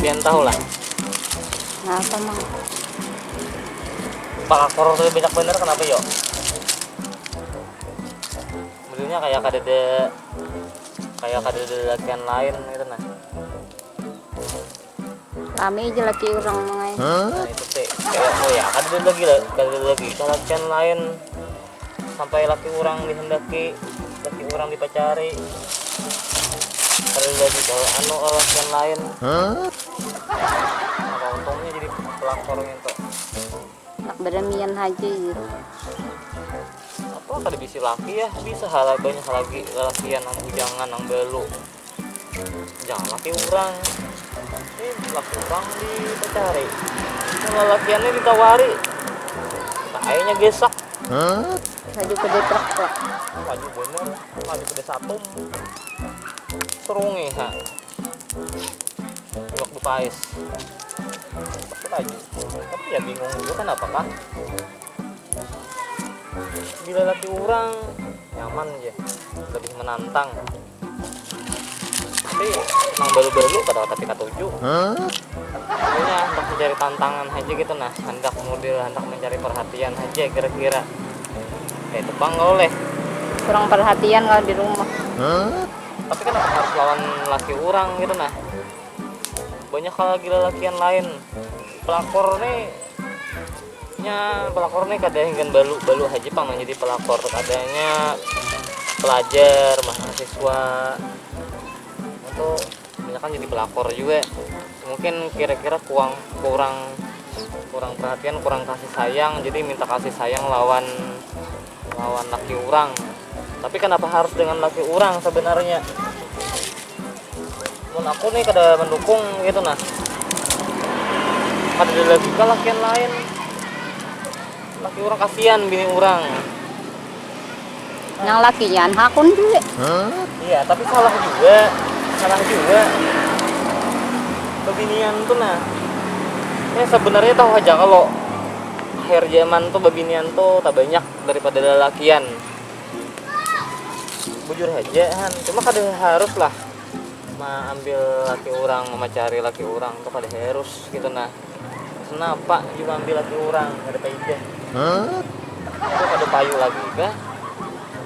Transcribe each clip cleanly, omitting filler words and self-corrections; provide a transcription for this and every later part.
pian tahu lah. Kenapa mang? Pelakor tuh banyak bener kenapa yo? Modelnya kayak kadede lakian lain gitu nah. Kami aja laki orang mangai. Nah itu teh kayak oh ya kadede lagi lakian lain sampai laki orang dihendaki, laki orang dipacari. Kadede lagi kalau anu lakian lain. Apa untungnya jadi pelakor gitu. Nak beremian haji gitu. Apa kada bisa laki ya bisa hal banyak lagi lakian nang bujangan nang belu. Jangan laki orang. Laki orang dipacari. Kalau lakiannya ditawari. Kayaknya gesak. Laju pada truk lah. Laju bener, laju pada satu. Serungi ha. Waktu pais. Pasti laju. Tapi ya bingung juga kan apakah bila laki orang nyaman aja, lebih menantang. Tapi emang baru-baru pada tapi katuju. Pokoknya hendak mencari tantangan aja gitu nah, hendak mencari perhatian aja kira-kira. Kayak tebang nggak oleh. Kurang perhatian kalau di rumah. Tapi kenapa harus lawan laki orang gitu nah? Banyak kalau gila lakian lain. Pelakor nih kadang hingga balu haji pang jadi pelakor adanya pelajar mahasiswa itu banyak kan jadi pelakor juga. Mungkin kira-kira kurang perhatian, kurang kasih sayang, jadi minta kasih sayang lawan laki orang. Tapi kenapa harus dengan laki orang sebenarnya? Mun aku nih kada mendukung gitu nah. Kada ada lagi ke lakian lain. Laki orang kasihan bini orang. Yang lakinya hakun juga. Iya, tapi salah juga. Babinian tuh nah. Ya sebenarnya tahu aja kalau akhir zaman tuh babinian tuh tak banyak daripada lelakian. Bujur aja kan, cuma kada harus lah ambil laki orang, memacari laki orang tuh kada harus gitu nah. Kenapa juga ambil laki orang, kada payah. Itu kada payu lagi kah?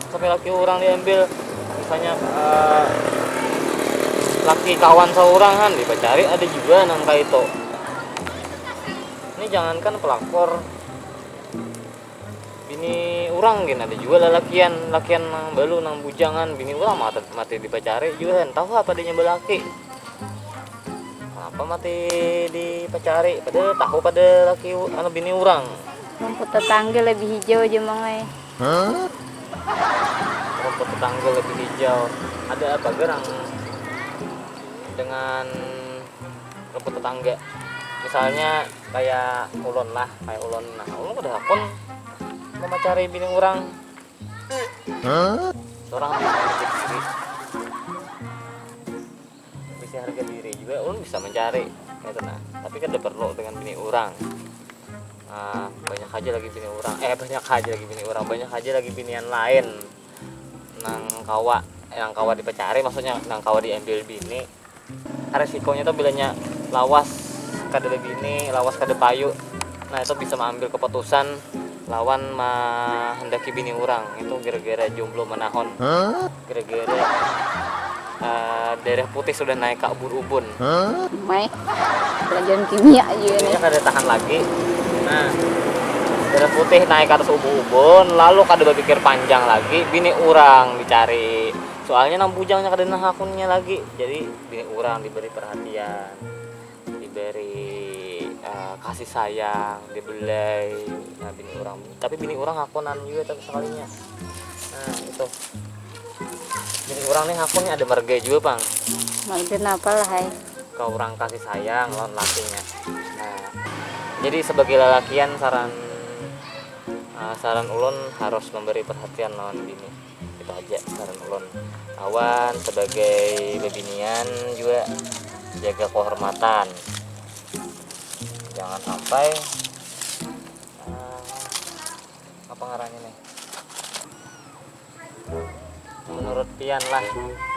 Sampai laki orang diambil, misalnya laki kawan seorang kan dipacari ada juga nang kayak itu. Ini jangankan pelakor, bini orang gini ada juga lakian nang balu nang bujangan bini orang mati dipacari juga kan tahu apa dia belaki. Kenapa mati dipacari? Padahal tahu pada laki anu bini orang. Rumput tetangga lebih hijau aja mangai. Rumput tetangga lebih hijau. Ada apa gerang dengan rumput tetangga? Misalnya kayak ulon nah ulon udah akun mau mencari bini orang. Orang bisa harga diri juga ulun bisa mencari gitu nah. Tapi kan udah perlu dengan bini orang. Banyak aja lagi binian lain nang kawa dipacari, maksudnya nang kawa diambil bini. Resikonya tuh bilanya lawas kada bini, lawas kada payu. Nah itu bisa mengambil keputusan lawan hendaki bini orang itu gara-gara jomblo menahon, gara-gara darah putih sudah naik ke ubun-ubun. Mai pelajaran kimia aja Ini nih. kada tahan lagi. Nah darah putih naik ke atas ubun-ubun, lalu kada berpikir panjang lagi, bini orang dicari. Soalnya nang bujangnya kada nah akunnya lagi, jadi bini orang diberi perhatian, diberi kasih sayang, dibelai. Nah bini orang, tapi bini orang akunan juga tapi sekalinya. Nah itu bini orang nih akunnya ada marga juga bang. Maksudnya apa lah hai? Kau orang kasih sayang lawan lakinya. Nah jadi sebagai lelakian saran ulun harus memberi perhatian lawan bini. Itu aja saran ulun. Awan sebagai bebinian juga jaga kehormatan. Jangan sampai apa ngarannya nih? Menurut pian lah,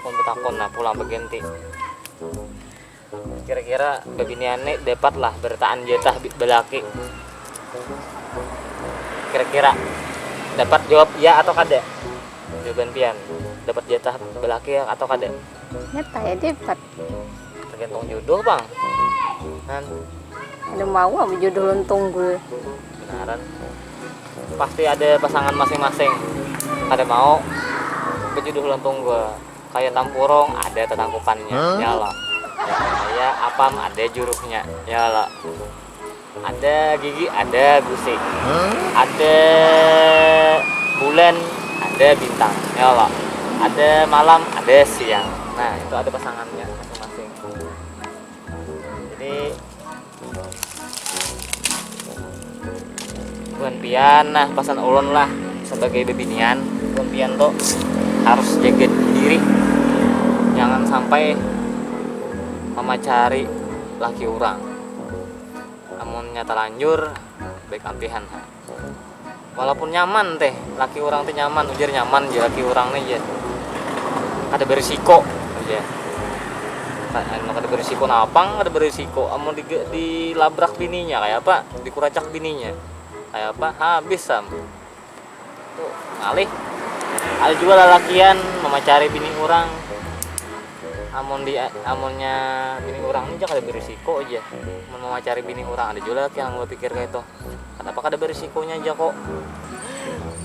kompetakon nah pulang berganti. kira-kira babiniane dapat lah bertaan jatah belaki. Kira-kira dapat jawab ya atau kada? Jawaban pian dapat jatah belaki ya atau kada? Nyata ya dapat. Tergantung jodoh bang kan. Ada mau apa jodoh lontung gue. Benaran pasti ada pasangan masing-masing. Ada mau berjodoh lontung gua kayak tampurong ada tetangkupannya ya lah. Kayak apam ada juruknya ya lah. Ada gigi ada gusik. Ada bulan ada bintang ya lah. Ada malam ada siang. Nah itu ada pasangannya masing-masing. Jadi buan pian nah pasan ulun lah sebagai bebinian buan pian tuh harus jaga diri, jangan sampai memacari laki orang. Amun nyata lanjur baik ampihan walaupun nyaman teh laki orang teh nyaman ujar nyaman aja laki orang nih aja ada berisiko aja. Ada berisiko napang ada berisiko amun dilabrak bininya kayak apa dikuracak bininya kayak apa habis sam tuh ngalih. Ada juga lalakian memacari bini orang amunnya bini orang ini jangan ada berisiko aja memacari bini orang. Ada juga yang gue pikir kayak itu kenapa kada berisikonya aja kok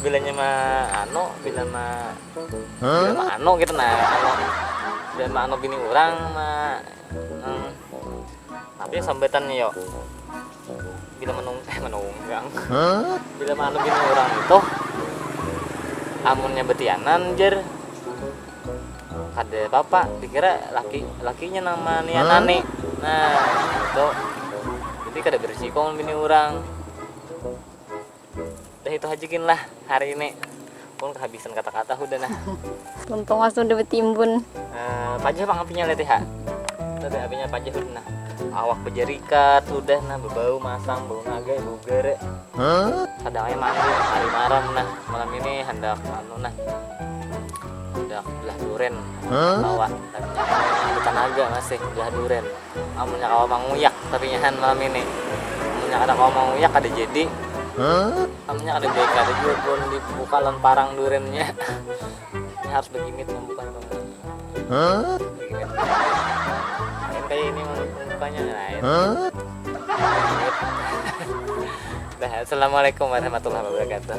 bilanya mah bila mah gitu nah bila mah bini orang mah tapi sambetannya yo bila menunggang bila mah bini orang itu amunnya betianan jer kada apa dikira lakinya nama nia nani. Nah itu jadi kada berisiko bini orang. Udah itu hajikin lah hari ini pun kehabisan kata-kata udah nah. Untung langsung udah betimbun. Pajah bang apinya lihat ya tadi apinya pajah udah nah awak bejerikat udah nah berbau masang bau naga bau gere kadangnya mandi hari malam nah malam ini hendak nah hendak belah duren bawa tapi tenaga masih belah duren amunnya kawa manguyak tapi nyahan malam ini amunnya ada kawa manguyak ada jadi amunnya ada baik ada juga pun dibuka parang durennya ini harus begimit membuka begimit kayak ini mukanya lain. Assalamualaikum warahmatullahi wabarakatuh.